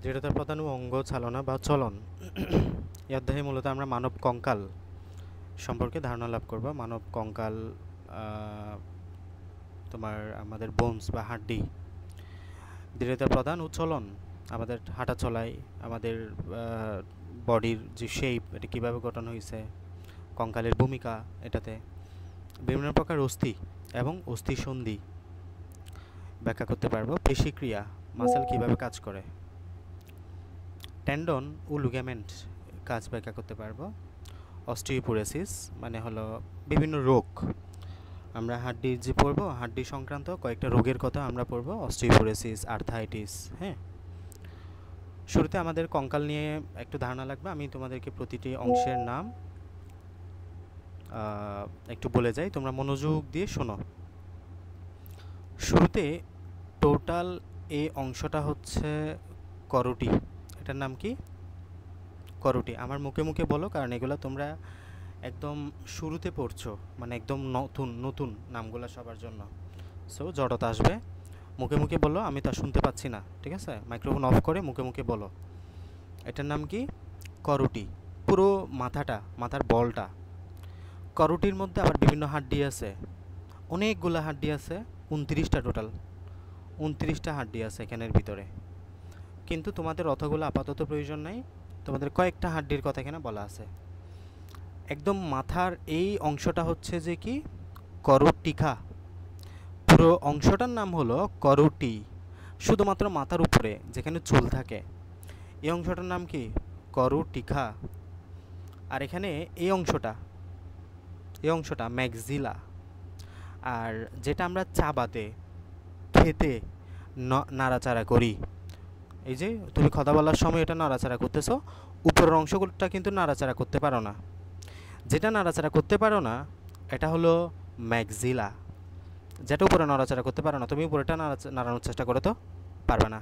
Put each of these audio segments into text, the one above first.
দৃঢ়তার প্রধান অঙ্গ চালনা বা চলন। এই অধ্যায়ে মূলত আমরা মানব কঙ্কাল সম্পর্কে ধারণা লাভ করব। মানব কঙ্কাল তোমার আমাদের বোনস বা হাড্ডি, দৃঢ়তার প্রধান ও চলন, আমাদের হাঁটা চলায়, আমাদের বডির যে শেপ এটা কীভাবে গঠন হয়েছে, কঙ্কালের ভূমিকা এটাতে, বিভিন্ন প্রকার অস্থি এবং অস্থি সন্ধি ব্যাখ্যা করতে পারবো, পেশিক্রিয়া, মাসেল কীভাবে কাজ করে, টেন্ডন ও লিগামেন্ট কাজ ব্যাখ্যা করতে পারবো, অস্টিওপোরোসিস মানে হলো বিভিন্ন রোগ, আমরা হাড্ডি যে পড়বো হাড্ডি সংক্রান্ত কয়েকটা রোগের কথা আমরা পড়বো, অস্টিওপোরোসিস, আর্থাইটিস। হ্যাঁ, শুরুতে আমাদের কঙ্কাল নিয়ে একটু ধারণা লাগবে। আমি তোমাদেরকে প্রতিটি অংশের নাম একটু বলে যাই, তোমরা মনোযোগ দিয়ে শোনো। শুরুতে টোটাল এই অংশটা হচ্ছে করুটি। এটার নাম কি? করুটি। আমার মুখে মুখে বলো, কারণ এগুলো তোমরা একদম শুরুতে পড়ছো, মানে একদম নতুন নতুন নামগুলো সবার জন্য। সো জড়তা আসবে, মুখে মুখে বলো, আমি তা শুনতে পাচ্ছি না, ঠিক আছে? মাইক্রোফোন অফ করে মুখে মুখে বলো। এটার নাম কি? করুটি। পুরো মাথাটা, মাথার বলটা। করুটির মধ্যে আবার বিভিন্ন হাড্ডি আছে, অনেকগুলো হাড্ডি আছে, 29টা টোটাল, 29টা হাড্ডি আছে এখানের ভিতরে। কিন্তু তোমাদের অতগুলো আপাতত প্রয়োজন নাই, তোমাদের কয়েকটা হাড্ডির কথা এখানে বলা আছে। একদম মাথার এই অংশটা হচ্ছে যে কি, করটিকা। পুরো অংশটার নাম হলো করুটি। শুধুমাত্র মাথার উপরে যেখানে চুল থাকে এই অংশটার নাম কি? করুটিকা। আর এখানে এই অংশটা ম্যাক্সিলা। আর যেটা আমরা চাবাতে, খেতে নাড়াচাড়া করি, এই যে তুমি কথা বলার সময় এটা নাড়াচাড়া করতেছো, উপরের অংশগুলোটা কিন্তু নাড়াচাড়া করতে পারো না। যেটা নাড়াচাড়া করতে পারো না এটা হলো ম্যাক্সিলা। যেটা উপরে নাড়াচাড়া করতে পারো না, তুমি উপরেটা নাড়ানোর চেষ্টা করো তো পারবে না,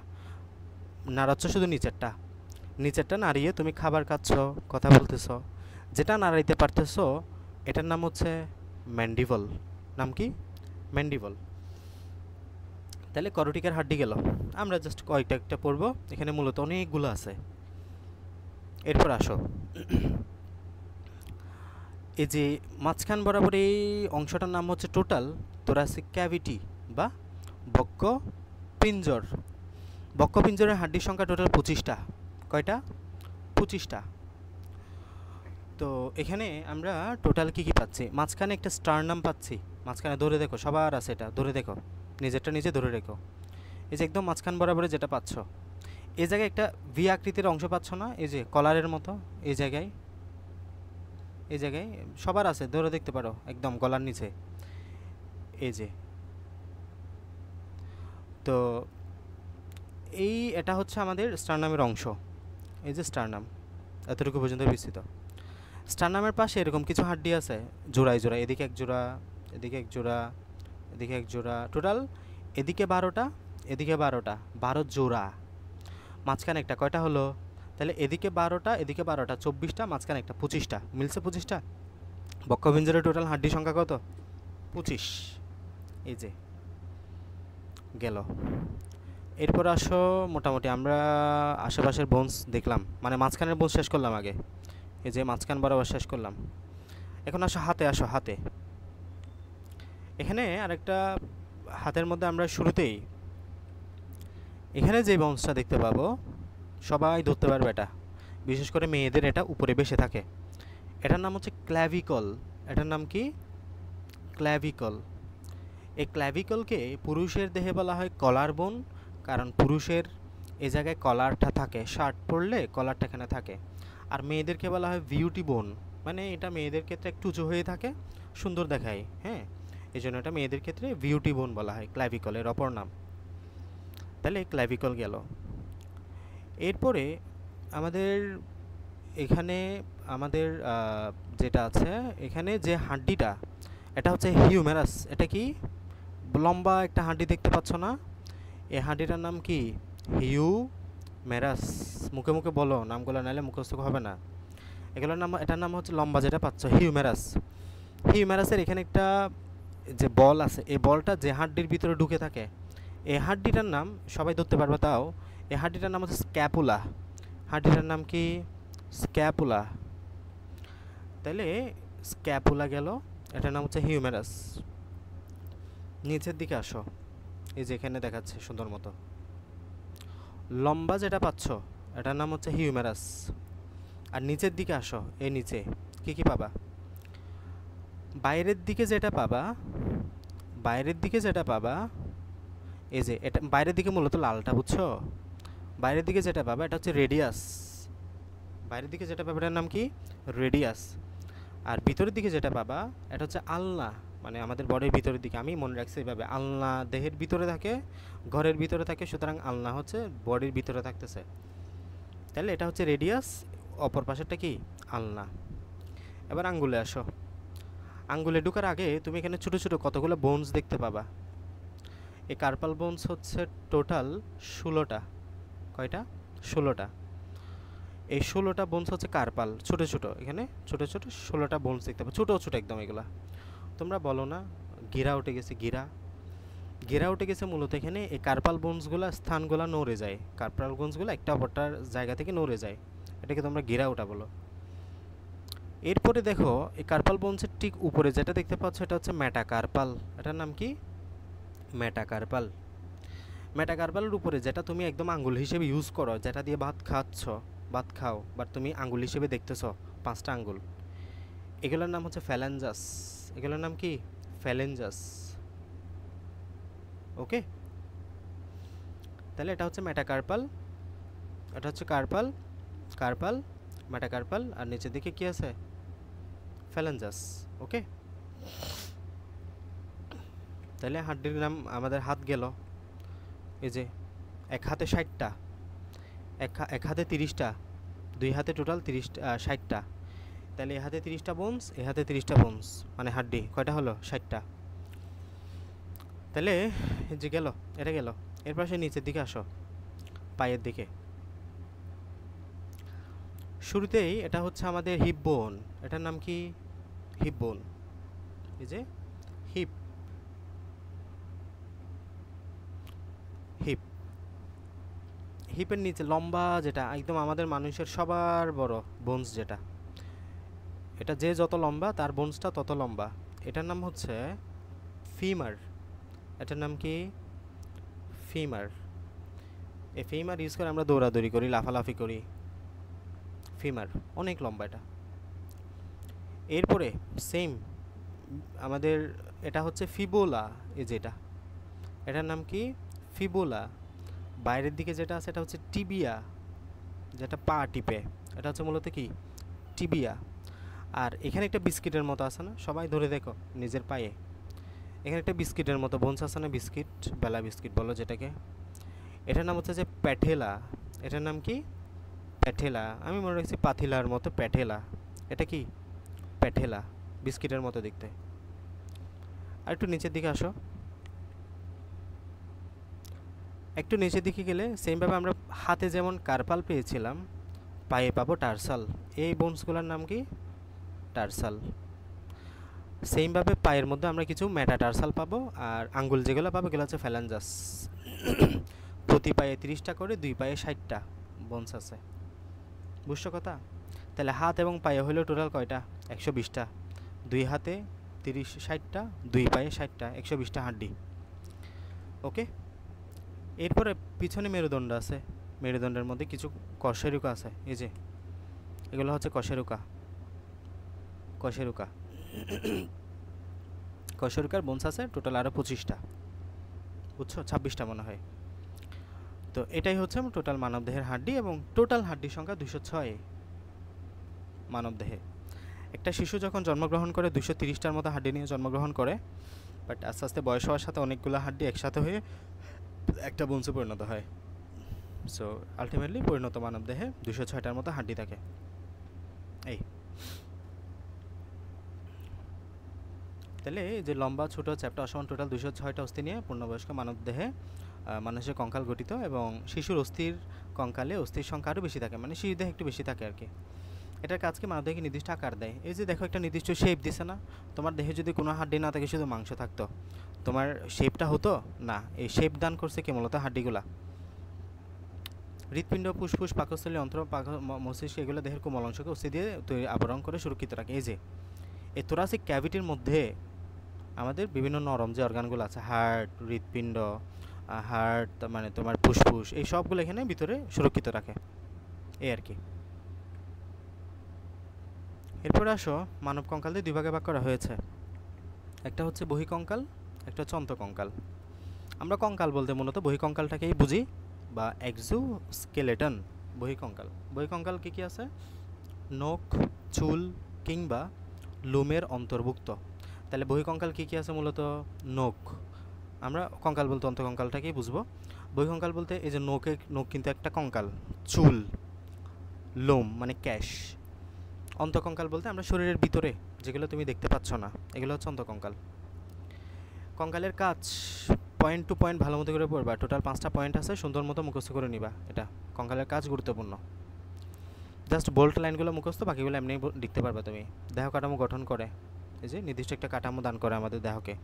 নাড়াচ্ছ শুধু নিচেরটা। নিচেরটা নাড়িয়ে তুমি খাবার খাচ্ছ, কথা বলতেছো। যেটা নাড়াইতে পারতেছো এটার নাম হচ্ছে ম্যান্ডিবল। নাম কি? ম্যান্ডিবল। তাহলে করটিকার হাড্ডি গেল, আমরা জাস্ট কয়েকটা একটা পড়বো, এখানে মূলত অনেকগুলো আছে। এরপর আসো, এই যে মাঝখান বরাবর এই অংশটার নাম হচ্ছে টোটাল thoracic ক্যাভিটি বা বক্ষ পিঞ্জর। বক্ষ পিঞ্জরের হাড্ডির সংখ্যা টোটাল 25টা। কয়টা? 25টা। তো এখানে আমরা টোটাল কি কি পাচ্ছি? মাঝখানে একটা স্টারনাম পাচ্ছি, মাঝখানে ধরে দেখো, সবার আছে এটা, ধরে দেখো, নিজেরটা নিজে ধরে রেখো। এই যে একদম মাঝখান বরাবরে যেটা পাচ্ছ, এই জায়গায় একটা ভি আকৃতির অংশ পাচ্ছ না, এই যে কলারের মতো, এই জায়গায়, এই জায়গায় সবার আছে, ধরে দেখতে পারো, একদম গলার নিচে, এই যে। তো এটা হচ্ছে আমাদের স্টারনামের অংশ, এই যে স্টারনাম, এতটুকু পর্যন্ত বিস্তৃত। স্টারনামের পাশে এরকম কিছু হাড্ডি আছে জোড়ায় জোড়ায়, এদিকে এক জোড়া, এদিকে এক জোড়া, এদিকে এক জোড়া, টোটাল এদিকে 12টা, এদিকে 12টা, 12 জোড়া। মাঝখানে একটা, কয়টা হলো? তাহলে এদিকে 12টা, এদিকে 12টা, 24টা, মাঝখানে একটা, 25টা। মিলছে 25টা? বক্ষপিঞ্জরের টোটাল হাড্ডি সংখ্যা কত? 25। এই যে গেল। এরপর আসো, মোটামুটি আমরা আশেপাশের বোনস দেখলাম, মানে মাঝখানের বোনস শেষ করলাম আগে, এই যে মাঝখান বরাবর শেষ করলাম। এখন আসো হাতে, আসো হাতে। এখানে আরেকটা, হাতের মধ্যে আমরা শুরুতেই এখানে যে বোনসটা দেখতে পাবো, সবাই ধরতে পারবে এটা, বিশেষ করে মেয়েদের এটা উপরে বেশি থাকে। এটার নাম হচ্ছে ক্ল্যাভিকল। এটার নাম কি? ক্ল্যাভিকল। এই ক্ল্যাভিকলকে পুরুষের দেহে বলা হয় কলার বোন, কারণ পুরুষের এই জায়গায় কলারটা থাকে, শার্ট পরলে কলারটা এখানে থাকে। আর মেয়েদেরকে বলা হয় বিউটি বোন, মানে এটা মেয়েদের ক্ষেত্রে একটু উঁচু হয়ে থাকে, সুন্দর দেখায়। হ্যাঁ, এই জন্য এটা মেয়েদের ক্ষেত্রে বিউটি বোন বলা হয়, ক্ল্যাভিকলের অপর নাম। তাহলে ক্ল্যাভিকল গেল। এরপরে আমাদের এখানে আমাদের যেটা আছে, এখানে যে হাড্ডিটা, এটা হচ্ছে হিউমেরাস। এটা কি? লম্বা একটা হাড্ডি দেখতে পাচ্ছ না? এই হাড্ডিটার নাম কি? হিউমেরাস। মুখে মুখে বলো নামগুলো, নাহলে মুখস্থ হবে না। এগুলোর নাম, এটার নাম হচ্ছে লম্বা যেটা পাচ্ছ, হিউমেরাস। হিউমেরাসের এখানে একটা যে বল আছে, এই বলটা যে হাড্ডির ভিতরে ঢুকে থাকে, এই হাড্ডিটার নাম সবাই ধরতে পারবে, তাও এই হাড্ডিটার নাম হচ্ছে স্ক্যাপুলা। হাড্ডিটার নাম কি? স্ক্যাপুলা। তাহলে স্ক্যাপুলা গেল, এটার নাম হচ্ছে হিউমেরাস। নিচের দিকে আসো, এই যে এখানে দেখাচ্ছে সুন্দর মতো লম্বা যেটা পাচ্ছ এটার নাম হচ্ছে হিউমেরাস। আর নিচের দিকে আসো, এই নিচে কি কি পাবা? বাইরের দিকে যেটা পাবা, বাইরের দিকে যেটা পাবা, এই যে এটা বাইরের দিকে মূলত লালটা, বুঝছো? বাইরের দিকে যেটা পাবা এটা হচ্ছে রেডিয়াস। বাইরের দিকে যেটা পাবা এটার নাম কি? রেডিয়াস। আর ভিতরের দিকে যেটা পাবা এটা হচ্ছে আলনা, মানে আমাদের বডির ভিতরের দিকে। আমি মনে রাখছি এইভাবে, আলনা দেহের ভিতরে থাকে, ঘরের ভিতরে থাকে, সুতরাং আলনা হচ্ছে বডির ভিতরে থাকতেছে। তাহলে এটা হচ্ছে রেডিয়াস, অপর পাশেরটা কি? আলনা। এবার আঙ্গুলে আসো। আঙ্গুলে ঢোকার আগে তুমি এখানে ছোটো ছোটো কতগুলো বোনস দেখতে পাবা। এই কার্পাল বোনস হচ্ছে টোটাল 16টা। কয়টা? 16টা। এই 16টা বোনস হচ্ছে কার্পাল, ছোটো ছোটো, এখানে ছোটো ছোটো 16টা বোনস দেখতে পাবে, ছোটো ছোটো একদম। এগুলা তোমরা বলো না গিরা উঠে গেছে, গিরা গিরা উঠে গেছে, মূলত এখানে এই কার্পাল বোনসগুলো স্থানগুলো নড়ে যায়। কার্পাল বোনসগুলো একটা অপরটার জায়গা থেকে নড়ে যায়, এটাকে তোমরা গিরা ওঠা বলো। এরপরে দেখো এই কার্পাল বোনসের ঠিক উপরে যেটা দেখতে পাচ্ছ এটা হচ্ছে মেটাকার্পাল। এটার নাম কি? মেটাকার্পাল। মেটাকার্পালের উপরে যেটা তুমি একদম আঙ্গুল হিসেবে ইউজ করো, যেটা দিয়ে ভাত খাচ্ছ, ভাত খাও, বাট তুমি আঙ্গুল হিসেবে দেখতেছ 5টা আঙ্গুল, এগুলোর নাম হচ্ছে ফ্যালেঞ্জাস। এগুলোর নাম কি? ফ্যালেঞ্জাস। ওকে, তাহলে এটা হচ্ছে মেটাকার্পাল, এটা হচ্ছে কার্পাল, কার্পাল, মেটাকার্পাল, আর নিচের দিকে কি আছে? ফ্যালেঞ্জাস। ওকে, তাহলে হাড্ডির নাম আমাদের হাত গেল, এই যে এক হাতে 60টা, এক হাতে 30টা, দুই হাতে টোটাল 60টা। তাহলে এ হাতে 30টা বোনস, এ হাতে 30টা বোনস, মানে হাড্ডি কয়টা হলো? 60টা। তাহলে এই যে গেল, এটা গেল। এরপর সে নিচের দিকে আসো, পায়ের দিকে। শুরুতেই এটা হচ্ছে আমাদের হিপ বোন। এটার নাম কি? হিপ বোন। এই যে হিপ, হিপ, হিপের নিচে লম্বা যেটা একদম আমাদের মানুষের সবার বড় বোনস যেটা, এটা যে যত লম্বা তার বোনসটা তত লম্বা, এটার নাম হচ্ছে ফিমার। এটার নাম কি? ফিমার। এই ফিমার ইউজ করে আমরা দৌড়াদৌড়ি করি, লাফালাফি করি। ফিমার অনেক লম্বা এটা। এরপরে সেম আমাদের এটা হচ্ছে ফিবোলা। এই যেটা, এটার নাম কি? ফিবোলা। বাইরের দিকে যেটা আছে এটা হচ্ছে টিবিয়া, যেটা পা টিপে, এটা হচ্ছে মূলত কি? টিবিয়া। আর এখানে একটা বিস্কিটের মতো আছে না, সবাই ধরে দেখো নিজের পায়ে, এখানে একটা বিস্কিটের মতো বোনস আছে না, বিস্কিট, বেলা বিস্কিট বলো যেটাকে, এটার নাম হচ্ছে যে প্যাঠেলা। এটার নাম কি? প্যাঠেলা। আমি মনে রাখছি পাথিলার মতো প্যাঠেলা, এটা কি? প্যাঠেলা, বিস্কিটের মতো দেখতে। আর একটু নিচের দিকে আসো, একটু নিচের দিকে গেলে সেমভাবে আমরা হাতে যেমন কার্পাল পেয়েছিলাম, পায়ে পাবো টার্সাল। এই বোনসগুলোর নাম কি? টার্সাল। সেমভাবে পায়ের মধ্যে আমরা কিছু মেটাটার্সাল পাবো, আর আঙ্গুল যেগুলো পাবো এগুলো হচ্ছে ফ্যালেঞ্জাস। প্রতি পায়ে 30টা করে, দুই পায়ে 60টা বোনস আছে। বুঝছো কথা? তাহলে হাত এবং পায়ে হলো টোটাল কয়টা? 120টা। দুই হাতে 60টা, দুই পায়ে 60টা, 120টা হাড্ডি। ওকে, এরপরে পিছনে মেরুদণ্ড আছে, মেরুদণ্ডের মধ্যে কিছু কশেরুকা আছে। এই যে এগুলো হচ্ছে কশেরুকা, কশেরুকা, কশেরুকার বোনস আছে টোটাল আরও 25টা। বুঝছো? 26টা মনে হয়। তো এটাই হচ্ছে টোটাল মানবদেহের হাড্ডি, এবং টোটাল হাড্ডির সংখ্যা 206 মানবদেহে। একটা শিশু যখন জন্মগ্রহণ করে 230টার মতো হাড্ডি নিয়ে জন্মগ্রহণ করে, বাট আস্তে আস্তে বয়স হওয়ার সাথে অনেকগুলো হাড্ডি একসাথে হয়ে একটা বোনসে পরিণত হয়। সো আলটিমেটলি পরিণত মানবদেহে 206টার মতো হাড্ডি থাকে। এই তাহলে যে লম্বা, ছোট, চ্যাপ্টা, অসমান টোটাল 206টা অস্থি নিয়ে পূর্ণবয়স্ক মানবদেহে মানুষের কঙ্কাল গঠিত, এবং শিশুর অস্থির কঙ্কালে অস্থির সংখ্যা আরও বেশি থাকে, মানে শিশুর দেহে একটু বেশি থাকে আর কি। এটার কাজকে মানবদেহকে নির্দিষ্ট আকার দেয়। এই যে দেখো একটা নির্দিষ্ট শেপ দিছে না, তোমার দেহে যদি কোনো হাড্ডি না থাকে, শুধু মাংস থাকতো, তোমার শেপটা হতো না। এই শেপ দান করছে কে? মূলত হাড্ডিগুলা। হৃৎপিণ্ড, ফুসফুস, পাকস্থলী, অন্ত্র, মস্তিষ্ক এগুলো দেহের কোমল অংশকে অস্থি দিয়ে তৈরি আবরণ করে সুরক্ষিত রাখে। এই যে এই থোরাসিক ক্যাভিটির মধ্যে আমাদের বিভিন্ন নরম যে অর্গানগুলো আছে, হার্ট, হৃৎপিণ্ড, হার্ট মানে তোমার ফুসফুস, এই সবগুলো এখানে ভিতরে সুরক্ষিত রাখে, এই আর কি। এরপরে আসো, মানব কঙ্কালদের দুই ভাগে ভাগ করা হয়েছে। একটা হচ্ছে বহিকঙ্কাল, একটা হচ্ছে অন্তঃকঙ্কাল। আমরা কঙ্কাল বলতে মূলত বহিকঙ্কালটাকেই বুঝি, বা এক্সোস্কেলেটন বহিকঙ্কাল। বহিকঙ্কাল কী কী আছে? নখ, চুল কিংবা লোমের অন্তর্ভুক্ত। তাহলে বহিকঙ্কাল কী কী আছে? মূলত নখ। আমরা কঙ্কাল বলতে অন্তঃকঙ্কালটাকেই বুঝবো। বহিকঙ্কাল বলতে এই যে নখ কিন্তু একটা কঙ্কাল, চুল, লোম মানে ক্যাশ। অন্তঃকঙ্কাল বলতে আমরা শরীরের ভিতরে যেগুলো তুমি দেখতে পাচ্ছ না, এগুলো হচ্ছে অন্তঃকঙ্কাল। কঙ্কালের কাজ পয়েন্ট টু পয়েন্ট ভালো মতো করে পড়বা। টোটাল 5টা পয়েন্ট আছে, সুন্দর মতো মুখস্থ করে নিবা। এটা কঙ্কালের কাজ গুরুত্বপূর্ণ। জাস্ট বোল্ট লাইনগুলো মুখস্থ, বাকিগুলো এমনি লিখতে পারবে তুমি। দেহ কাঠামো গঠন করে, এই যে নির্দিষ্ট একটা কাঠামো দান করে আমাদের দেহকে।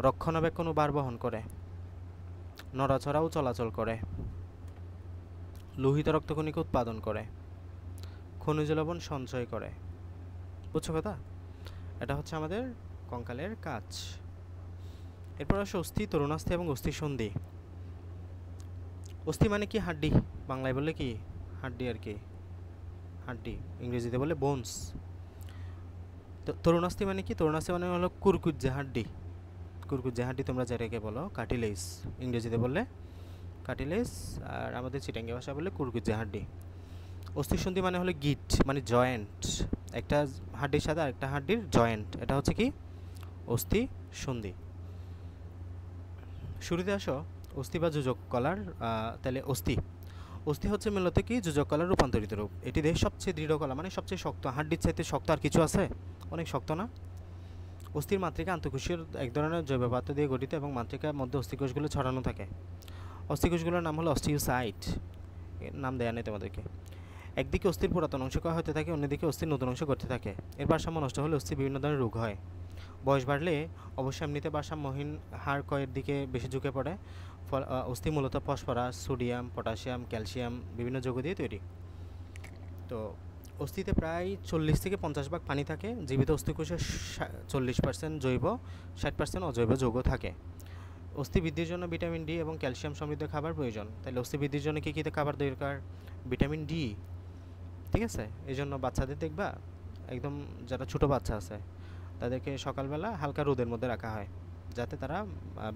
রক্ষণাবেক্ষণ ও ভার বহন করে, নড়াচড়াও চলাচল করে, লোহিত রক্তকণিকা উৎপাদন করে, খনিজ লবণ সঞ্চয় করে। বুঝছো কথা? এটা হচ্ছে আমাদের কঙ্কালের কাজ। এরপর আসে অস্থি, তরুণাস্থি এবং অস্থি সন্ধি। অস্থি মানে কি? হাড্ডি। বাংলায় বললে কি? হাড্ডি আর কি, হাড্ডি। ইংরেজিতে বলে বোনস। তরুণাস্থি মানে কি? তরুণাস্থি মানে হলো কুরকুজ্জে হাড্ডি। কুরকুজ্জে হাড্ডি তোমরা যেটাকে বলো কার্টিলেজ, ইংরেজিতে বললে কার্টিলেজ, আর আমাদের চিটাঙ্গি ভাষা বললে কুরকুজ্জে হাড্ডি। অস্থি সন্ধি মানে হলো গিট, মানে জয়েন্ট। একটা হাড্ডির সাথে আরেকটা হাড্ডির জয়েন্ট, এটা হচ্ছে কি? অস্থি সন্ধি। শুরুতে আসো অস্থি বা যোজক কলার। তাহলে অস্থি হচ্ছে মূলত কি? যোজক কলার রূপান্তরিত রূপ। এটি দেহের সবচেয়ে দৃঢ় কলা, মানে সবচেয়ে শক্ত। হাড্ডির চাইতে শক্ত আর কিছু আছে? অনেক শক্ত না? অস্থির মাতৃকা আন্তঃকোষীয় এক ধরনের জৈব পদার্থ দিয়ে গঠিত এবং মাতৃকার মধ্যে অস্থিকোষগুলো ছড়ানো থাকে। অস্থিকোষগুলোর নাম হলো অস্টিওসাইট। নাম দেয়া নেই তোমাদেরকে। একদিকে অস্থির পুরাতন অংশ ক্ষয় হতে থাকে, অন্যদিকে অস্থির নতুন অংশ গড়তে থাকে। এর ভারসাম্য নষ্ট হলে অস্থির বিভিন্ন ধরনের রোগ হয়। বয়স বাড়লে অবশ্যই এমনিতে ভারসাম্যহীন হাড় ক্ষয়ের দিকে বেশি ঝুঁকে পড়ে। অস্থি মূলত ফসফরাস, সোডিয়াম, পটাশিয়াম, ক্যালসিয়াম বিভিন্ন যৌগ দিয়ে তৈরি। তো অস্থিতে প্রায় 40 থেকে 50 ভাগ পানি থাকে। জীবিত অস্থিকোষে 40% জৈব, 60% অজৈব যৌগ থাকে। অস্থি বৃদ্ধির জন্য ভিটামিন ডি এবং ক্যালসিয়াম সমৃদ্ধ খাবার প্রয়োজন। তাহলে অস্থি বৃদ্ধির জন্য কী কী খাবার দরকার? ভিটামিন ডি, ঠিক আছে? এই জন্য বাচ্চাদের দেখবা, একদম যারা ছোটো বাচ্চা আছে তাদেরকে সকালবেলা হালকা রোদের মধ্যে রাখা হয়, যাতে তারা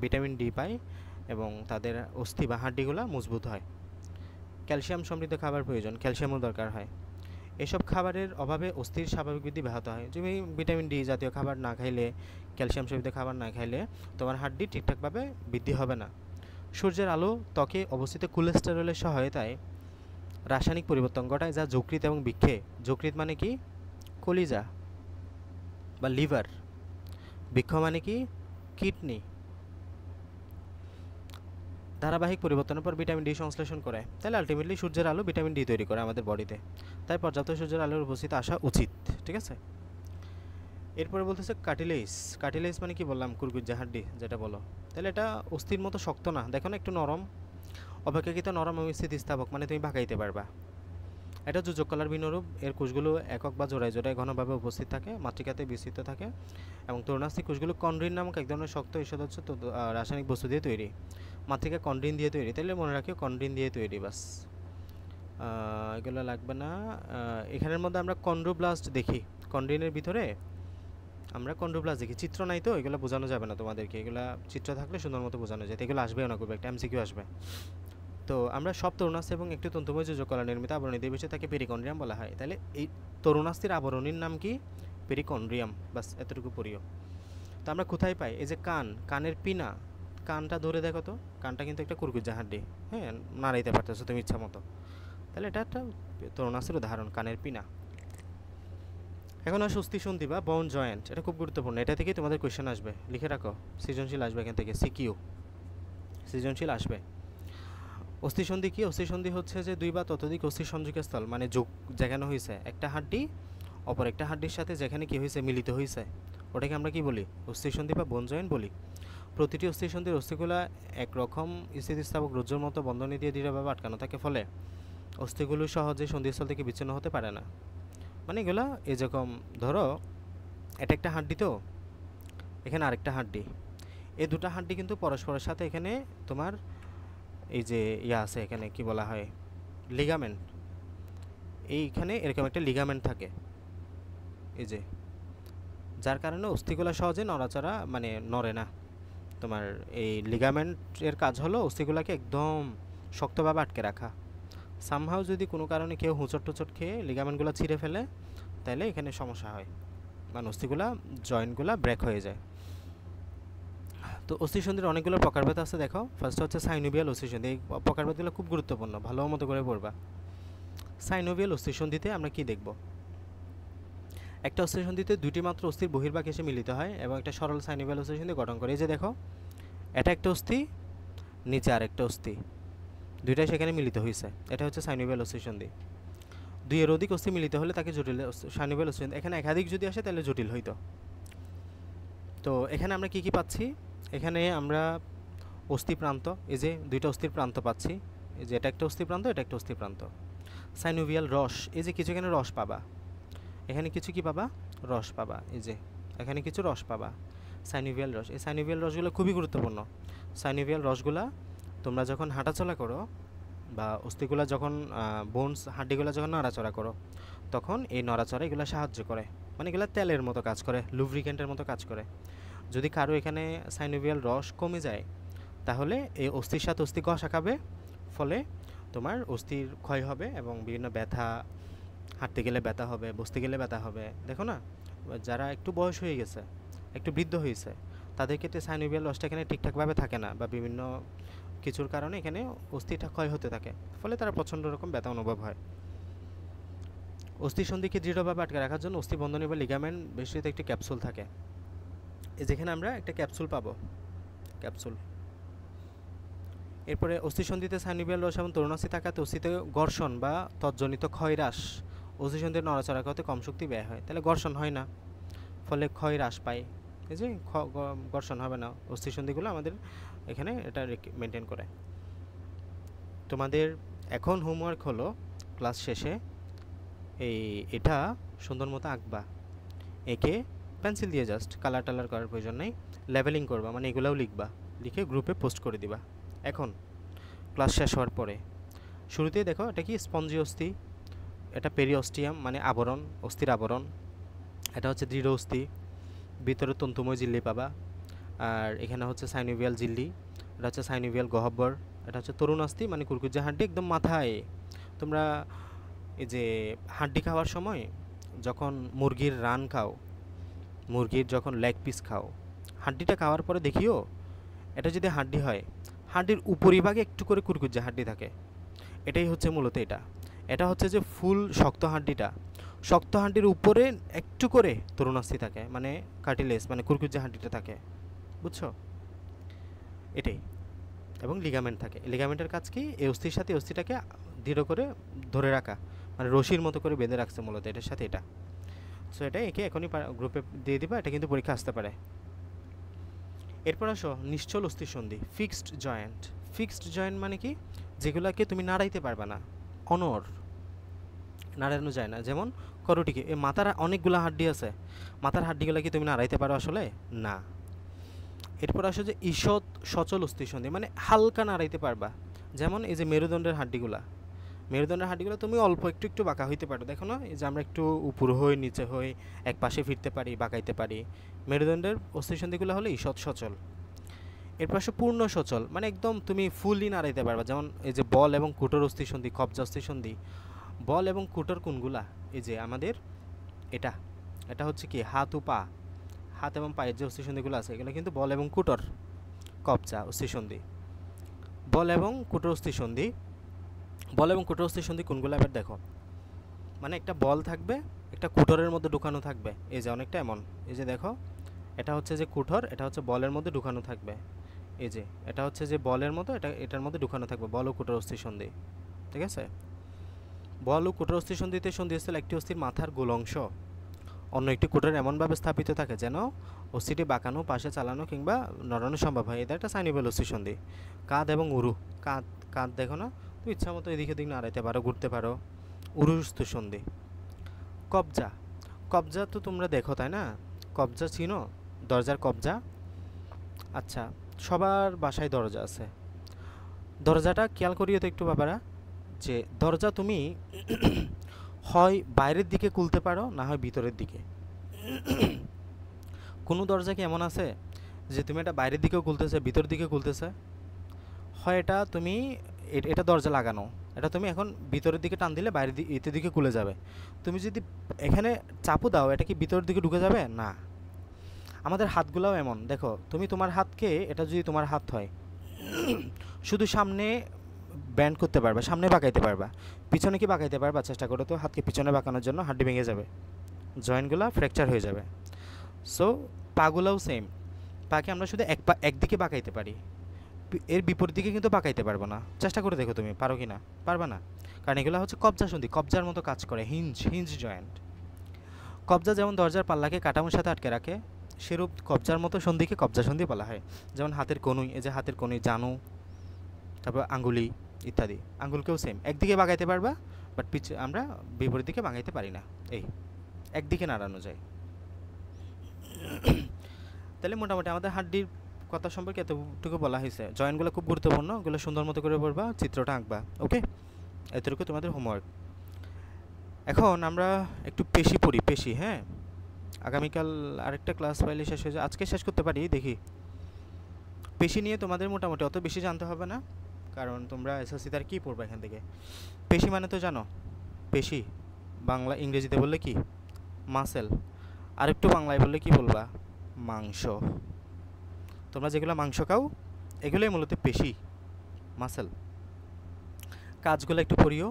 ভিটামিন ডি পায় এবং তাদের অস্থি বা হাড্ডিগুলো মজবুত হয়। ক্যালসিয়াম সমৃদ্ধ খাবার প্রয়োজন, ক্যালসিয়ামও দরকার হয়। এসব খাবারের অভাবে অস্থির স্বাভাবিক বৃদ্ধি ব্যাহত হয়। তুমি ভিটামিন ডি জাতীয় খাবার না খাইলে, ক্যালসিয়াম সমৃদ্ধ খাবার না খাইলে তোমার হাড্ডি ঠিকঠাকভাবে বৃদ্ধি হবে না। সূর্যের আলো ত্বকে অবস্থিত কোলেস্টেরলের সহায়তায় রাসায়নিক পরিবর্তন ঘটায়, যা যকৃৎ এবং বৃক্ষে। যকৃৎ মানে কি? কলিজা বা লিভার। বৃক্ষ মানে কি? কিডনি। ধারাবাহিক পরিবর্তনের পর ভিটামিন ডি সংশ্লেষণ করে। তাহলে আলটিমেটলি সূর্যের আলো ভিটামিন ডি তৈরি করে আমাদের বডিতে। তাই পর্যাপ্ত সূর্যের আলোর উপস্থিত আসা উচিত, ঠিক আছে? এরপরে বলতেছে কার্টিলেজ। কার্টিলেজ মানে কি বললাম? কুরকুজ্জে হাড্ডি যেটা বলো। তাহলে এটা অস্থির মতো শক্ত না, দেখো না, একটু নরম, অপেক্ষাকৃত নরম এবং স্থিতিস্থাপক, মানে তুমি ভাগাইতে পারবা। এটা যোজক কলার ভিন্নরূপ। এর কোষগুলো একক বা জোড়ায় জোড়ায় ঘনভাবে উপস্থিত থাকে, মাতৃকাতে বিস্তৃত থাকে এবং তরুণাস্থি কোষগুলো কন্ড্রিন নামক এক ধরনের শক্ত ঈষদচ্ছ রাসায়নিক বস্তু দিয়ে তৈরি। মাতৃকা কন্ড্রিন দিয়ে তৈরি, তাহলে মনে রাখিও কন্ড্রিন দিয়ে তৈরি, বাস। এগুলো লাগবে না। এখানের মধ্যে আমরা কন্ড্রোব্লাস্ট দেখি, কন্ড্রিনের ভিতরে আমরা কন্ড্রোব্লাস্ট দেখি। চিত্র নাই তো এগুলো বোঝানো যাবে না তোমাদেরকে, এগুলো চিত্র থাকলে সুন্দর মতো বোঝানো যায়। এগুলো আসবেও না, খুব একটা এমসিকিউ আসবে। তো আমরা সব তরুণাস্থি এবং একটি তন্তুময় যোজক কলা নির্মিত আবরণী দিয়ে বেশি তাকে পেরিকন্ড্রিয়াম বলা হয়। তাহলে এই তরুণাস্থির আবরণীর নাম কি? পেরিকন্ড্রিয়াম, বাস এতটুকু পড়িও। তো আমরা কোথায় পাই? এই যে কানের পিনা, কানটা ধরে দেখো তো, কানটা কিন্তু একটা কুরকুজ্জা হাড্ডি, হ্যাঁ, নাড়াইতে পারতেছো তুমি ইচ্ছা মতো। তাহলে এটা একটা তরুণাস্থির উদাহরণ, কানের পিনা। এখন আসে অস্থি সন্ধি বা বোন জয়েন্ট। এটা খুব গুরুত্বপূর্ণ, এটা থেকেই তোমাদের কোয়েশ্চেন আসবে, লিখে রাখো। সৃজনশীল আসবে এখান থেকে, সিকিউ সৃজনশীল আসবে। অস্থিসন্ধি কি? অস্থিসন্ধি হচ্ছে যে দুই বা ততোধিক অস্থির সংযোগের স্থল, মানে যোগ যেখানে হয়েছে একটা হাড্ডি অপর একটা হাড্ডির সাথে যেখানে কি হয়েছে, মিলিত হয়েছে, ওটাকে আমরা কি বলি? অস্থিসন্ধি বা বোন জয়েন্ট বলি। প্রতিটি অস্থিসন্ধির অস্থিগুলা একরকম স্থিতিস্থাপক রজ্জুর মতো বন্ধনী দিয়ে দৃঢ়ভাবে আটকানো থাকে, ফলে অস্থিগুলো সহজে সন্ধিস্থল থেকে বিচ্ছিন্ন হতে পারে না। মানে এগুলা এই যেরকম ধরো এটা একটা হাড্ডি, তো এখানে আরেকটা হাড্ডি, এই দুটো হাড্ডি কিন্তু পরস্পরের সাথে এখানে তোমার এই যে ইয়া আছে, এখানে কি বলা হয় লিগামেন্ট, এইখানে এরকম একটা লিগামেন্ট থাকে এই যে, যার কারণে অস্থিগুলা সহজে নড়াচড়া মানে নড়ে না। তোমার এই লিগামেন্টের কাজ হলো অস্থিগুলাকে একদম শক্তভাবে আটকে রাখা। সামহাও যদি কোনো কারণে কেউ হুঁচট টুচট খেয়ে লিগামেন্টগুলো ছিঁড়ে ফেলে তাহলে এখানে সমস্যা হয়, মানে অস্থিগুলা জয়েন্টগুলা ব্রেক হয়ে যায়। তো অস্থিসন্ধির অনেকগুলো প্রকারভেদ আছে, দেখো ফার্স্ট হচ্ছে সাইনোভিয়াল অস্থিসন্ধি। এই প্রকারভেদগুলো খুব গুরুত্বপূর্ণ, ভালো মতো করে পড়বা। সাইনোভিয়াল অস্থিসন্ধিতে আমরা কি দেখব? একটা অস্থিসন্ধিতে দুইটি মাত্র অস্থির বহির্ভাগ এসে মিলিত হয় এবং একটা সরল সাইনোভিয়াল অস্থিসন্ধি গঠন করে। এই যে দেখো, এটা একটা অস্থি, নিচে আরেকটা অস্থি, দুইটাই সেখানে মিলিত হয়েছে, এটা হচ্ছে সাইনোভিয়াল অস্থিসন্ধি। দুইয়ের অধিক অস্থি মিলিত হলে তাকে জটিল সাইনোভিয়াল অস্থিসন্ধি। এখানে একাধিক যদি আসে তাহলে জটিল হইতো। তো এখানে আমরা কি কি পাচ্ছি? এখানে আমরা অস্থি প্রান্ত, এই যে দুইটা অস্থির প্রান্ত পাচ্ছি, এই যে এটা একটা অস্থি প্রান্ত, এটা একটা অস্থি প্রান্ত। সাইনোভিয়াল রস, এই যে কিছু এখানে রস পাবা, এখানে কিছু কি পাবা? রস পাবা, এই যে এখানে কিছু রস পাবা, সাইনোভিয়াল রস। এই সাইনোভিয়াল রসগুলো খুবই গুরুত্বপূর্ণ। সাইনোভিয়াল রসগুলা তোমরা যখন হাঁটাচলা করো বা অস্থিগুলা যখন বোনস হাড্ডিগুলা যখন নড়াচড়া করো, তখন এই নড়াচড়া এগুলো সাহায্য করে, মানে এগুলো তেলের মতো কাজ করে, লুব্রিকেন্টের মতো কাজ করে। যদি কারো এখানে সাইনোভিয়াল রস কমে যায় তাহলে এই অস্থির সাথে অস্থি ঘষা খাবে, ফলে তোমার অস্থির ক্ষয় হবে এবং বিভিন্ন ব্যথা, হাঁটতে গেলে ব্যথা হবে, বসতে গেলে ব্যথা হবে। দেখো না, যারা একটু বয়স হয়ে গেছে, একটু বৃদ্ধ হয়েছে, তাদের ক্ষেত্রে সাইনোভিয়াল রসটা এখানে ঠিকঠাকভাবে থাকে না বা বিভিন্ন কিছুর কারণে এখানে অস্থিটা ক্ষয় হতে থাকে, ফলে তারা প্রচণ্ড রকম ব্যথা অনুভব হয়। অস্থিসন্ধিকে দৃঢ়ভাবে আটকে রাখার জন্য অস্থিবন্ধনী বা লিগামেন্ট বেষ্টিত একটি ক্যাপসুল থাকে। যেখানে আমরা একটা ক্যাপসুল পাবো, ক্যাপসুল। এরপরে অস্থিসন্ধিতে সাইনোভিয়াল রস এবং তরুণাস্থি থাকাতে অস্থিতে ঘর্ষণ বা তজ্জনিত ক্ষয় হ্রাস, অস্থিসন্ধির নড়াচড়া করতে কম শক্তি ব্যয় হয়, তাহলে ঘর্ষণ হয় না, ফলে ক্ষয় হ্রাস পায়। এই যে ঘর্ষণ হবে না, অস্থিসন্ধিগুলো আমাদের এখানে এটা মেনটেন করে। তোমাদের এখন হোমওয়ার্ক হলো ক্লাস শেষে এটা সুন্দর মতো আঁকবা, এঁকে পেন্সিল দিয়ে জাস্ট কালার টালার করার প্রয়োজন নেই, লেভেলিং করবা, মানে এগুলাও লিখবা, লিখে গ্রুপে পোস্ট করে দিবা। এখন ক্লাস শেষ হওয়ার পরে শুরুতেই দেখো, এটা কি স্পঞ্জি অস্থি, এটা পেরিঅস্টিয়াম মানে আবরণ, অস্থির আবরণ। এটা হচ্ছে দৃঢ় অস্থি, ভিতরে তন্তুময় ঝিল্লি পাবা। আর এখানে হচ্ছে সাইনোভিয়াল ঝিল্লি, এটা হচ্ছে সাইনোভিয়াল গহ্বর। এটা হচ্ছে তরুণাস্থি মানে কুরকুজ্জা হাড্ডি, একদম মাথায়। তোমরা এই যে হাড্ডি খাওয়ার সময় যখন মুরগির রান খাও, মুরগির যখন লেগ পিস খাও, হাড্ডিটা খাওয়ার পরে দেখিও এটা যদি হাড্ডি হয়, হাড্ডির উপরিভাগে একটু করে কুরকুজ্জা হাড্ডি থাকে, এটাই হচ্ছে মূলত এটা। এটা হচ্ছে যে ফুল শক্ত হাড্ডিটা, শক্ত হাড্ডির উপরে একটু করে তরুণাস্থি থাকে, মানে কার্টিলেজ মানে কুরকুজ্জা হাড্ডিটা থাকে, বুঝছো? এটাই। এবং লিগামেন্ট থাকে, লিগামেন্টের কাজ কি? এই অস্থির সাথে অস্থিটাকে দৃঢ় করে ধরে রাখা, মানে রশির মতো করে বেঁধে রাখছে মূলত এটার সাথে এটা। সো এটা একে এখনই গ্রুপে দিয়ে দিবা, এটা কিন্তু পরীক্ষা আসতে পারে। এরপর আসো নিশ্চল অস্থিসন্ধি, ফিক্সড জয়েন্ট। ফিক্সড জয়েন্ট মানে কি? যেগুলোকে তুমি নাড়াইতে পারবে না, অনড়, নাড়ানো যায় না। যেমন করোটিকে, এই মাথার অনেকগুলো হাড্ডি আছে, মাথার হাড্ডিগুলো কি তুমি নাড়াইতে পারো? আসলে না। এরপর আসো যে ঈষৎ সচল অস্থিসন্ধি, মানে হালকা নাড়াইতে পারবা। যেমন এই যে মেরুদণ্ডের হাড্ডিগুলা, মেরুদণ্ডের হাড্ডিগুলো তুমি অল্প একটু একটু বাঁকা হইতে পারো, দেখো না, এই যে আমরা একটু উপর হয়ে নিচে হয়ে এক পাশে ফিরতে পারি, বাঁকাইতে পারি। মেরুদণ্ডের অস্থিসন্ধিগুলো হলো ঈষৎ সচল। এরপর আসো পূর্ণ সচল, মানে একদম তুমি ফুললি নাড়াইতে পারবা। যেমন এই যে বল এবং কুটোর অস্থিসন্ধি, কবজা অস্থিসন্ধি। বল এবং কুটোর কোনগুলা? এই যে আমাদের এটা, এটা হচ্ছে কি হাত ও পা, হাত এবং পায়ের যে অস্থিসন্ধিগুলো আছে এগুলো কিন্তু বল এবং কুটোর, কবজা অস্থিসন্ধি। বল এবং কুটোর অস্থিসন্ধি, বল এবং কুটোর অস্থিসন্ধি কোনগুলো এবার দেখো, মানে একটা বল থাকবে, একটা কুটোরের মধ্যে ঢুকানো থাকবে, এই যে অনেকটা এমন, এই যে দেখো এটা হচ্ছে যে কুটোর, এটা হচ্ছে বলের মধ্যে ঢুকানো থাকবে, এই যে এটা হচ্ছে যে বলের মতো, এটার মধ্যে ঢুকানো থাকবে, বল ও কুটোর অস্থিসন্ধি, ঠিক আছে? বল ও কুটোর অস্থিসন্ধিতে সন্ধিস্থল একটি অস্থির মাথার গোল অংশ অন্য একটি কোটর এমনভাবে স্থাপিত থাকে যেন অস্থিটি বাঁকানো, পাশে চালানো কিংবা নড়ানো সম্ভব হয়। এটা একটা সাইনেবল অস্থি সন্ধি। কাঁধ এবং উরু, কাঁধ কাঁধ দেখো না, তুমি ইচ্ছা মতো এদিক ওদিক নাড়াইতে পারো, ঘুরতে পারো। উরু অস্থি সন্ধি। কবজা, কবজা তো তোমরা দেখো তাই না? কবজা চিনো? দরজার কবজা। আচ্ছা, সবার বাসায় দরজা আছে। দরজাটা খেয়াল করিও তো একটু বাবারা, যে দরজা তুমি হয় বাইরের দিকে খুলতে পারো, না হয় ভিতরের দিকে। কোনো দরজা কি এমন আছে যে তুমি এটা বাইরের দিকেও খুলতেছে, ভিতর দিকে খুলতেছে? হয় এটা তুমি এটা দরজা লাগানো, এটা তুমি এখন ভিতরের দিকে টান দিলে বাইরের দিকে দিকে খুলে যাবে। তুমি যদি এখানে চাপু দাও, এটা কি ভিতরের দিকে ঢুকে যাবে? না। আমাদের হাতগুলোও এমন, দেখো তুমি তোমার হাতকে, এটা যদি তোমার হাত হয়, শুধু সামনে ব্যান্ড করতে পারবা, সামনে বাঁকাইতে পারবা, পিছনে কি বাঁকাইতে পারবা? চেষ্টা করো তো। হাতকে পিছনে বাঁকানোর জন্য হাড্ডি ভেঙে যাবে, জয়েন্টগুলো ফ্র্যাকচার হয়ে যাবে। সো পাগুলাও সেম, পাকে আমরা শুধু একদিকে বাঁকাইতে পারি, এর বিপরীত দিকে কিন্তু বাঁকাইতে পারবো না। চেষ্টা করে দেখো তুমি পারো কি না। পারবা না, কারণ এগুলো হচ্ছে কবজা সন্ধি, কবজার মতো কাজ করে, হিঞ্জ জয়েন্ট। কবজা যেমন দরজার পাল্লাকে কাঠামোর সাথে আটকে রাখে, সেরূপ কবজার মতো সন্ধিকে কবজা সন্ধি বলা হয়। যেমন হাতের কনুই, এই যে হাতের কনুই, জানু, তারপর আঙ্গুলি ইত্যাদি। আঙ্গুলকেও সেম, একদিকে বাঁকাইতে পারবা, বাট আমরা বিপরীত দিকে বাঁকাইতে পারি না, এই একদিকে নাড়ানো যায়। তাহলে মোটামুটি আমাদের হাড্ডির কথা সম্পর্কে এতটুকু বলা হয়েছে। জয়েন্টগুলো খুব গুরুত্বপূর্ণ, ওগুলো সুন্দর মতো করে পড়বা, চিত্রটা আঁকবা। ওকে, এতটুকু তোমাদের হোমওয়ার্ক। এখন আমরা একটু পেশি পড়ি, পেশি। হ্যাঁ, আগামীকাল আরেকটা ক্লাস পাইলে শেষ হয়ে যায়, আজকে শেষ করতে পারি দেখি। পেশি নিয়ে তোমাদের মোটামুটি অত বেশি জানতে হবে না, কারণ তোমরা এসএসসি তার কী পড়বা এখান থেকে। পেশি মানে তো জানো, পেশি বাংলা ইংরেজিতে বললে কি? মাসেল। আরেকটু বাংলায় বললে কি বলবা? মাংস। তোমরা যেগুলো মাংস খাও এগুলোই মূলত পেশি, মাসেল। কাজগুলো একটু পড়িও।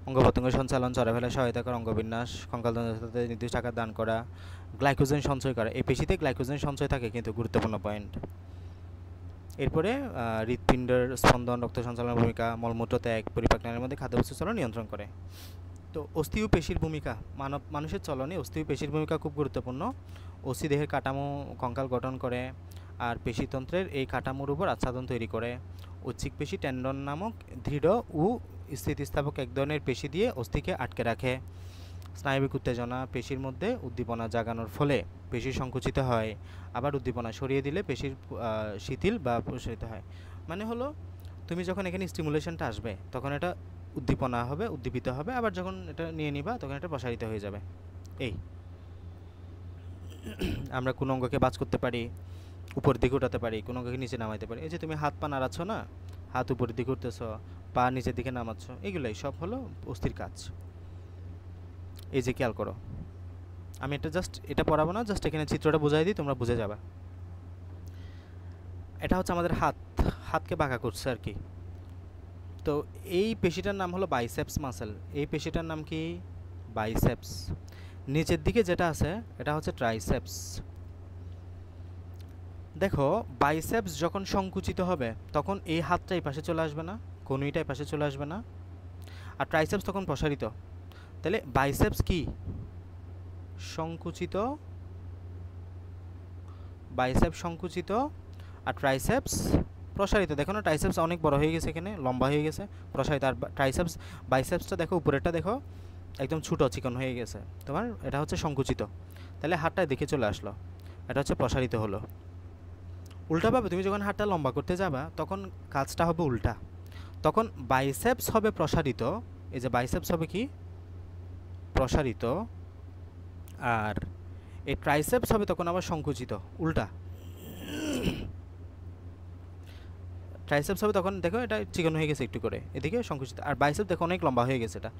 অঙ্গ প্রত্যঙ্গ সঞ্চালন, চলাফেরায় সহায়তা করা, অঙ্গবিন্যাস, কঙ্কালতন্ত্রতে নির্দিষ্ট আকার দান করা, গ্লাইকোজেন সঞ্চয় করা। এই পেশিতে গ্লাইকোজেন সঞ্চয় থাকে কিন্তু গুরুত্বপূর্ণ পয়েন্ট। এরপরে হৃৎপিণ্ডের স্পন্দন, রক্ত সঞ্চালনের ভূমিকা, মলমূত্র ত্যাগ, পরিপাকনালীর মধ্যে খাদ্যবস্তু চলন নিয়ন্ত্রণ করে। তো অস্থি ও পেশির ভূমিকা, মানুষের চলনে অস্থি ও পেশির ভূমিকা খুব গুরুত্বপূর্ণ। অস্থি দেহের কাঠামো, কঙ্কাল গঠন করে, আর পেশিতন্ত্রের এই কাঠামোর উপর আচ্ছাদন তৈরি করে। ঐচ্ছিক পেশি টেন্ডন নামক দৃঢ় ও স্থিতিস্থাপক এক ধরনের পেশি দিয়ে অস্থিকে আটকে রাখে। স্নায়বিক উত্তেজনা, পেশির মধ্যে উদ্দীপনা জাগানোর ফলে পেশি সংকুচিত হয়, আবার উদ্দীপনা সরিয়ে দিলে পেশির শিথিল বা প্রসারিত হয়। মানে হলো, তুমি যখন এখানে স্টিমুলেশনটা আসবে তখন এটা উদ্দীপনা হবে, উদ্দীপিত হবে, আবার যখন এটা নিয়ে নিবা তখন এটা প্রসারিত হয়ে যাবে। এই আমরা কোনো অঙ্গকে বাজ করতে পারি, উপর দিকে উঠাতে পারি, কোনো অঙ্গকে নিচে নামাইতে পারি। এই যে তুমি হাত পা নাড়াচ্ছ না, হাত উপরের দিকে উঠতেছ, পা নিচের দিকে নামাচ্ছ, এগুলোই সব হলো অস্থির কাজ। এই যে খেয়াল করো, আমি এটা পড়াবো না, জাস্ট এখানে চিত্রটা বোঝাই দিই, তোমরা বুঝে যাবা। এটা হচ্ছে আমাদের হাত, হাতকে বাঁকা করছে আর কি। তো এই পেশিটার নাম হলো বাইসেপস মাসেল। এই পেশিটার নাম কি? বাইসেপস। নিচের দিকে যেটা আছে এটা হচ্ছে ট্রাইসেপস। দেখো, বাইসেপস যখন সংকুচিত হবে তখন এই হাতটা এই পাশে চলে আসবে না, কনুইটা এই পাশে চলে আসবে না, আর ট্রাইসেপস তখন প্রসারিত। তাহলে বাইসেপস কি? সংকুচিত, বাইসেপস সংকুচিত, আর ট্রাইসেপস প্রসারিত। দেখো না, ট্রাইসেপস অনেক বড় হয়ে গেছে, এখানে লম্বা হয়ে গেছে, প্রসারিত। আর ট্রাইসেপস, বাইসেপসটা দেখো উপরেরটা দেখো একদম ছোটো চিকন হয়ে গেছে তোমার, এটা হচ্ছে সংকুচিত। তাহলে হাতটা দেখে চলে আসলো, এটা হচ্ছে প্রসারিত হলো। উল্টাভাবে তুমি যখন হাতটা লম্বা করতে যাবা তখন কাজটা হবে উল্টা, তখন বাইসেপস হবে প্রসারিত। এই যে বাইসেপস হবে কি? প্রসারিত। আর এই ট্রাইসেপস হবে তখন আবার সংকুচিত, উল্টা। ট্রাইসেপস হবে তখন দেখো এটা চিকন হয়ে গেছে একটু করে, এদিকে সংকুচিত। আর বাইসেপস দেখো অনেক লম্বা হয়ে গেছে, এটা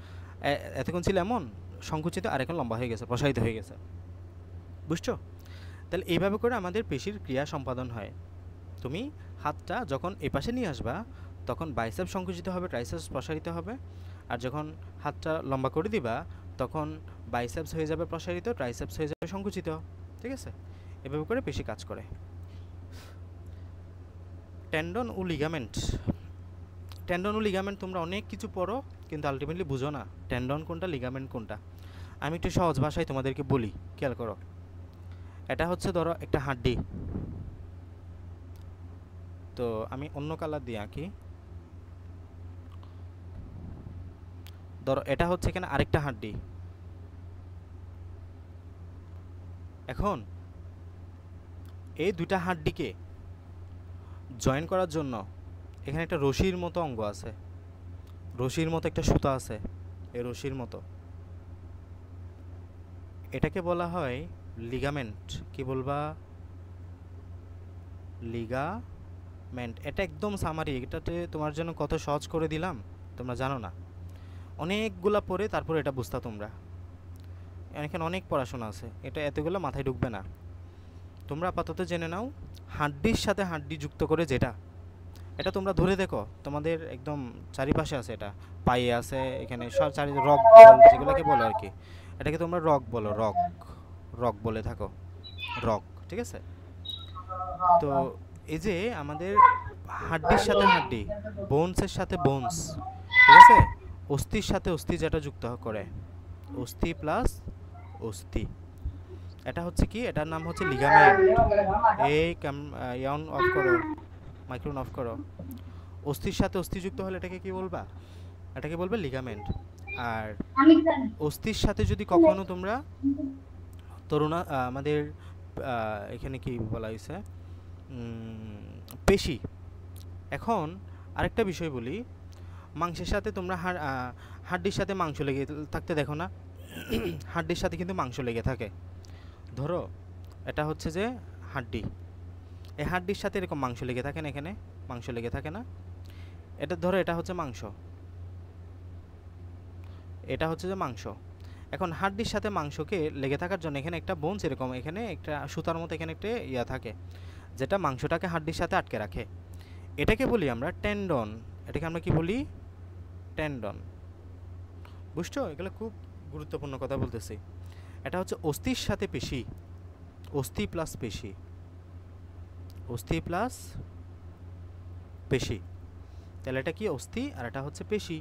এতক্ষণ ছিল এমন সংকুচিত, আর এখন লম্বা হয়ে গেছে, প্রসারিত হয়ে গেছে। বুঝছো? তাহলে এইভাবে করে আমাদের পেশির ক্রিয়া সম্পাদন হয়। তুমি হাতটা যখন এই পাশে নিয়ে আসবা তখন বাইসেপস সংকুচিত হবে, ট্রাইসেপস প্রসারিত হবে। আর যখন হাতটা লম্বা করে দিবা তখন বাইসেপস হয়ে যাবে প্রসারিত, ট্রাইসেপস হয়ে যাবে সংকুচিত। ঠিক আছে? এভাবে করে পেশি কাজ করে। টেন্ডন ও লিগামেন্ট। টেন্ডন ও লিগামেন্ট তোমরা অনেক কিছু পড়ো কিন্তু আলটিমেটলি বুঝো না টেন্ডন কোনটা, লিগামেন্ট কোনটা। আমি একটু সহজ ভাষায় তোমাদেরকে বলি, খেয়াল করো। এটা হচ্ছে ধরো একটা হাড্ডি, তো আমি অন্য কালার দিয়ে আঁকি। ধরো এটা হচ্ছে এখানে আরেকটা হাড্ডি। এখন এই দুইটা হাড্ডিকে জয়েন করার জন্য এখানে একটা রশির মতো অঙ্গ আছে, রশির মতো একটা সুতা আছে, এই রশির মতো। এটাকে বলা হয় লিগামেন্ট। কি বলবা? লিগামেন্ট। এটা একদম সামারি, এটাতে তোমার জন্য কত সহজ করে দিলাম, তোমরা জানো না। অনেকগুলা পড়ে তারপর এটা বুঝতা তোমরা। এখানে অনেক পড়াশোনা আছে, এটা এতগুলো মাথায় ঢুকবে না। তোমরা আপাতত জেনে নাও হাড্ডির সাথে হাড্ডি যুক্ত করে যেটা, এটা তোমরা ধরে দেখো তোমাদের একদম চারিপাশে আছে। এটা পায়ে আছে, এখানে সব চারি রক যেগুলোকে বলো আর কি, এটাকে তোমরা রক বলো, রক রক বলে থাকো, রক। ঠিক আছে? তো এই যে আমাদের হাড্ডির সাথে হাড্ডি, বোনসের সাথে বোনস, ঠিক আছে, অস্থির সাথে অস্থি যেটা যুক্ত করে, অস্থি প্লাস অস্থি, এটা হচ্ছে কি, এটার নাম হচ্ছে লিগামেন্ট। এই ইয়ান অফ করো, মাইক্রোফোন অফ করো। অস্থির সাথে অস্থি যুক্ত হলে এটাকে কি বলবা? এটাকে বলবে লিগামেন্ট। আর অস্থির সাথে যদি কখনো তোমরা তরুণা আমাদের এখানে কি বলা হয়েছে, পেশি। এখন আরেকটা বিষয় বলি, মাংসের সাথে তোমরা হাড্ডির সাথে মাংস লেগে থাকতে দেখো না? হাড্ডির সাথে কিন্তু মাংস লেগে থাকে। ধরো এটা হচ্ছে যে হাড্ডি, এই হাড্ডির সাথে এরকম মাংস লেগে থাকে না, এখানে মাংস লেগে থাকে না? এটা ধরো এটা হচ্ছে মাংস, এটা হচ্ছে যে মাংস। এখন হাড্ডির সাথে মাংসকে লেগে থাকার জন্য এখানে একটা বোনস, এরকম এখানে একটা সুতার মতো এখানে একটা ইয়া থাকে, যেটা মাংসটাকে হাড্ডির সাথে আটকে রাখে। এটাকে বলি আমরা টেন্ডন। এটাকে আমরা কি বলি? টেন্ডন। বুঝছো? এগুলো খুব গুরুত্বপূর্ণ কথা বলতেছি। এটা হচ্ছে অস্থির সাথে পেশি, অস্থি প্লাস পেশি, অস্থি প্লাস পেশি। তাহলে এটা কি? অস্থি, আর এটা হচ্ছে পেশি।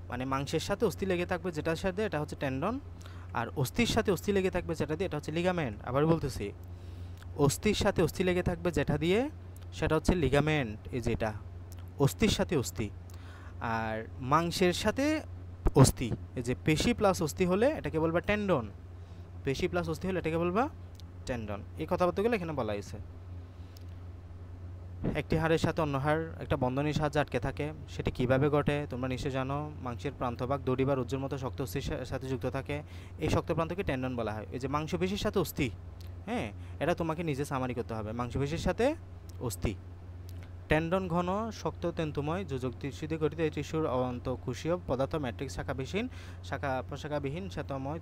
মানে মাংসের সাথে অস্থি লেগে থাকবে যেটার সাথে, এটা হচ্ছে টেন্ডন। আর অস্থির সাথে অস্থি লেগে থাকবে যেটা দিয়ে, এটা হচ্ছে লিগামেন্ট। আবার বলতেছি, অস্থির সাথে অস্থি লেগে থাকবে যেটা দিয়ে, সেটা হচ্ছে লিগামেন্ট। এই যেটা অস্থির সাথে অস্থি, আর মাংসের সাথে অস্থি, এই যে পেশি প্লাস অস্থি হলে এটাকে বলবা টেন্ডন। পেশি প্লাস অস্থি হলে এটাকে বলবা টেন্ডন। এই কথাবার্তাগুলো এখানে বলা হয়েছে। একটি হাড়ের সাথে অন্য হাড় একটা বন্ধনীর সাহায্যে আটকে থাকে, সেটি কিভাবে ঘটে তোমরা নিশ্চয়ই জানো। মাংসের প্রান্তভাগ দড়ি বা রজ্জুর মতো শক্ত অস্থির সাথে যুক্ত থাকে, এই শক্ত প্রান্তকে টেন্ডন বলা হয়। এই যে মাংসপেশির সাথে অস্থি, হ্যাঁ, এটা তোমাকে নিজে সামারি করতে হবে। মাংসপেশির সাথে অস্থি। টেন্ডন ঘন শক্ত তন্তুময় যোজক টিস্যু দিয়ে গঠিত। এই টিস্যুর অন্তঃকোষীয় পদার্থ ম্যাট্রিক্স শাখাবিহীন, শাখা প্রশাখাবিহীন শ্বেতময়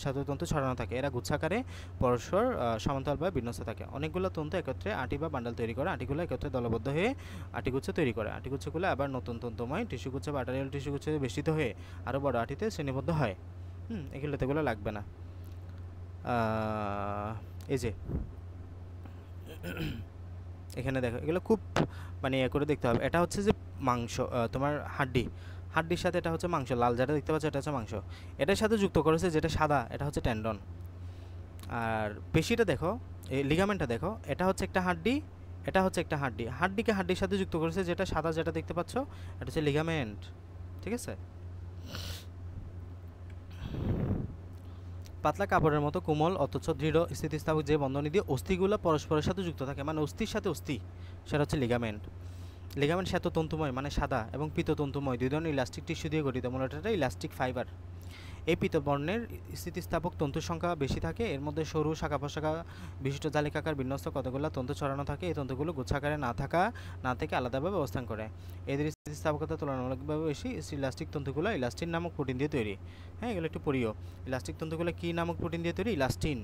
শ্বেততন্তু ছড়ানো থাকে। এরা গুচ্ছাকারে পরস্পর সমান্তরালভাবে বিন্যস্ত থাকে। অনেকগুলো তন্তু একত্রে আঁটি বা বান্ডাল তৈরি করে। আঁটিগুলো একত্রে দলবদ্ধ হয়ে আঁটিগুচ্ছ তৈরি করে। আঁটিগুচ্ছগুলো আবার নতুন তন্তুময় টিস্যুগুচ্ছ বা আর্টারিয়াল টিস্যুগুচ্ছ বেষ্টিত হয়ে আরও বড় আঁটিতে শ্রেণীবদ্ধ হয়। এগুলো লাগবে না। এই যে এখানে দেখো, এগুলো খুব মানে ইয়ে করে দেখতে হবে। এটা হচ্ছে যে মাংস, তোমার হাড্ডি, হাড্ডির সাথে এটা হচ্ছে মাংস, লাল যেটা দেখতে পাচ্ছ এটা হচ্ছে মাংস। এটার সাথে যুক্ত করেছে যেটা সাদা, এটা হচ্ছে টেন্ডন। আর পেশিটা দেখো, এই লিগামেন্টটা দেখো, এটা হচ্ছে একটা হাড্ডি, এটা হচ্ছে একটা হাড্ডি। হাড্ডিকে হাড্ডির সাথে যুক্ত করেছে যেটা সাদা, যেটা দেখতে পাচ্ছ এটা হচ্ছে লিগামেন্ট। ঠিক আছে? পাতলা কাপড়ের মতো কোমল অথচ দৃঢ় স্থিতিস্থাপক যে বন্ধনী দিয়ে অস্থিগুলো পরস্পরের সাথে যুক্ত থাকে, মানে অস্থির সাথে অস্থি, সেটা হচ্ছে লিগামেন্ট। লিগামেন্ট শ্বেততন্তুময় মানে সাদা এবং পীততন্তুময়, দুই ধরনের ইলাস্টিক টিস্যু দিয়ে গঠিত। মূলত এটা ইলাস্টিক ফাইবার। এই পীত বর্ণের স্থিতিস্থাপক তন্তুর সংখ্যা বেশি থাকে। এর মধ্যে সরু শাখা প্রশাখা বিশিষ্ট জালিকাকার বিন্যস্ত কতগুলো তন্তু ছড়ানো থাকে। এই তন্তুগুলো গুচ্ছাকারে না থেকে আলাদাভাবে অবস্থান করে। এদের স্থিতিস্থাপকতা তুলনামূলকভাবে বেশি। ইলাস্টিক তন্তুগুলো ইলাস্টিন নামক প্রোটিন দিয়ে তৈরি। হ্যাঁ, এগুলো একটু পড়িও। ইলাস্টিক তন্তুগুলো কী নামক প্রোটিন দিয়ে তৈরি? ইলাস্টিন।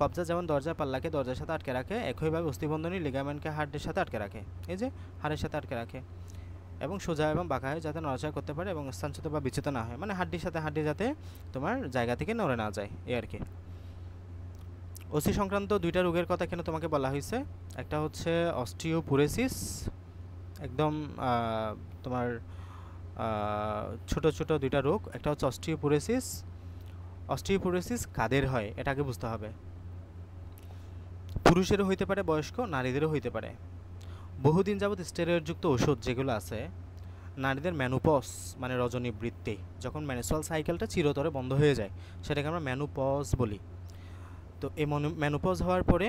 কবজা যেমন দরজার পাল্লাকে দরজার সাথে আটকে রাখে, একইভাবে অস্থিবন্ধনী লিগামেন্টকে হাড়ের সাথে আটকে রাখে। এই যে হাড়ের সাথে আটকে রাখে এবং সোজা এবং বাঁকা হয় যাতে নড়াচড়া করতে পারে এবং স্থানচ্যুত বা বিচ্যুত না হয়, মানে হাড্ডির সাথে হাড্ডি যাতে তোমার জায়গা থেকে নড়ে না যায়, এই আর কি। অস্থি সংক্রান্ত দুইটা রোগের কথা এখানে তোমাকে বলা হয়েছে। একটা হচ্ছে অস্টিওপোরোসিস, একদম তোমার ছোট ছোট দুইটা রোগ। একটা হচ্ছে অস্টিওপোরোসিস, অস্টিওপোরোসিস কাদের হয় এটা আগে বুঝতে হবে। পুরুষেরও হইতে পারে, বয়স্ক নারীদেরও হইতে পারে। বহুদিন যাবৎ স্টেরয়েডযুক্ত ওষুধ যেগুলো আছে, নারীদের ম্যানোপজ মানে রজনীবৃত্তি, যখন মেনস্ট্রুয়াল সাইকেলটা চিরতরে বন্ধ হয়ে যায় সেটাকে আমরা ম্যানোপজ বলি। তো এই ম্যানোপজ হওয়ার পরে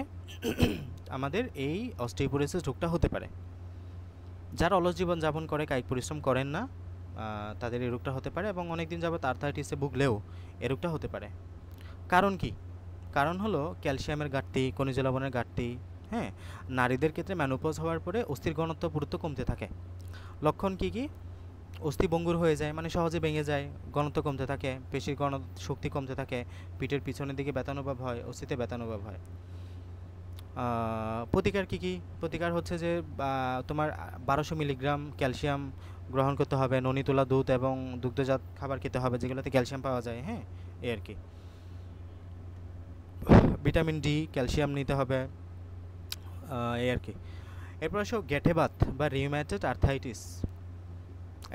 আমাদের এই অস্টিওপোরোসিস রোগটা হতে পারে। যারা অলস জীবন যাপন করে, কায়িক পরিশ্রম করেন না, তাদের এই রোগটা হতে পারে, এবং অনেক দিন যাবত আর্থাইটিসে ভুগলেও এই রোগটা হতে পারে। কারণ কি? কারণ হলো ক্যালসিয়ামের ঘাটতি, খনিজ লবণের ঘাটতি। হ্যাঁ, নারীদের ক্ষেত্রে ম্যানোপজ হওয়ার পরে অস্থির ঘনত্ব পুরুত্ব কমতে থাকে। লক্ষণ কি কি? অস্থি ভঙ্গুর হয়ে যায়, মানে সহজে ভেঙে যায়, ঘনত্ব কমতে থাকে, পেশির শক্তি কমতে থাকে, পিঠের পিছনের দিকে ব্যথানুভব হয়, অস্থিতে ব্যথানুভব হয়। প্রতিকার কি কি? প্রতিকার হচ্ছে যে তোমার 1200 মিলিগ্রাম ক্যালসিয়াম গ্রহণ করতে হবে, ননি তোলা দুধ এবং দুগ্ধজাত খাবার খেতে হবে যেগুলোতে ক্যালসিয়াম পাওয়া যায়। হ্যাঁ, এই আর কি। ভিটামিন ডি, ক্যালসিয়াম নিতে হবে, এই আর কি। এরপর আসো গ্যাঁঠেবাত বা রিউম্যাটয়েড আর্থাইটিস।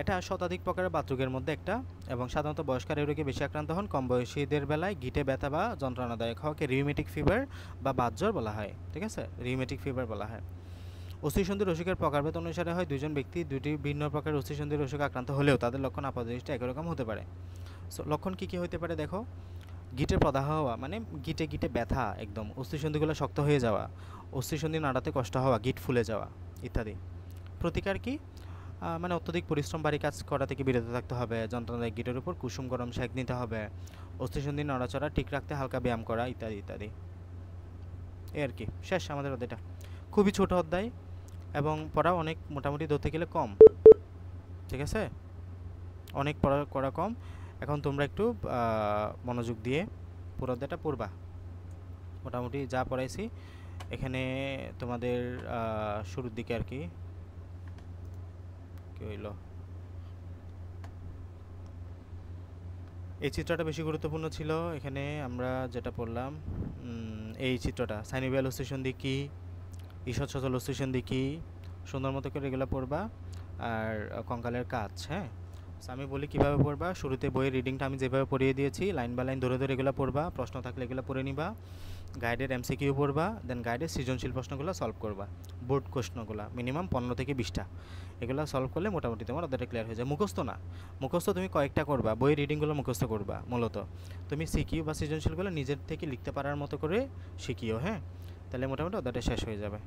এটা শতাধিক প্রকারের বাতরোগের মধ্যে একটা, এবং সাধারণত বয়স্করা এই রোগে বেশি আক্রান্ত হন। কম বয়সীদের বেলায় গিঁটে ব্যথা বা যন্ত্রণাদায়ক হওয়াকে রিউমেটিক ফিভার বা বাতজ্বর বলা হয়। ঠিক আছে, রিউমেটিক ফিভার বলা হয়। অস্থিসন্ধির অসুখের প্রকারভেদ অনুসারে হয়। দুজন ব্যক্তি দুটি ভিন্ন প্রকারের অস্থিসন্ধির অসুখে আক্রান্ত হলেও তাদের লক্ষণ আপাতদৃষ্টি একই রকম হতে পারে। সো লক্ষণ কী কী হতে পারে দেখো। গিঁটে প্রদাহ হওয়া, মানে গিঁটে গিঁটে ব্যথা, একদম অস্থিসন্ধিগুলো শক্ত হয়ে যাওয়া, অস্থিসন্ধি নাড়াতে কষ্ট হওয়া, গিঁট ফুলে যাওয়া ইত্যাদি। প্রতিকার কি? মানে অত্যধিক পরিশ্রম, বাড়ি কাজ করা থেকে বিরত থাকতে হবে, যন্ত্রণাদায়ক গিঁটের উপর কুসুম গরম সেঁক নিতে হবে, অস্থিসন্ধি নড়াচড়া ঠিক রাখতে হালকা ব্যায়াম করা ইত্যাদি ইত্যাদি। এই আর কি, শেষ আমাদের অধ্যায়টা। খুবই ছোট অধ্যায় এবং পড়া অনেক মোটামুটি ধরতে গেলে কম। ঠিক আছে, অনেক পড়া করা কম। এখন তোমরা একটু মনোযোগ দিয়ে পুরো অধ্যায়টা পড়বা। মোটামুটি যা পড়াইছি এখানে তোমাদের শুরুর দিকে আর কি হইল, এই চিত্রটা বেশি গুরুত্বপূর্ণ ছিল। এখানে আমরা যেটা পড়লাম, এই চিত্রটা সাইনোভিয়াল অস্থিসন্ধি কী, ঈষৎ সচল অস্থিসন্ধি কী, সুন্দর মতো করে এগুলো পড়বা। আর কঙ্কালের কাজ, হ্যাঁ, আমি বলি কীভাবে পড়বা। শুরুতে বইয়ের রিডিংটা আমি যেভাবে পড়িয়ে দিয়েছি, লাইন বাই লাইন ধরে ধরে এগুলো পড়বা, প্রশ্ন থাকলে এগুলো পড়ে নিবা, গাইডের এমসিকিউ পড়বা, দেন গাইডের সৃজনশীল প্রশ্নগুলো সলভ করবা, বোর্ড প্রশ্নগুলো মিনিমাম 15 থেকে 20টা, এগুলো সলভ করলে মোটামুটি তোমার অতটা ক্লিয়ার হয়ে যায়। মুখস্থ না, মুখস্থ তুমি কয়েকটা করবা, বইয়ের রিডিংগুলো মুখস্থ করবা, মূলত তুমি সিকিউ বা সৃজনশীলগুলো নিজের থেকে লিখতে পারার মতো করে শিখিও। হ্যাঁ, তাহলে মোটামুটি অতটা শেষ হয়ে যাবে।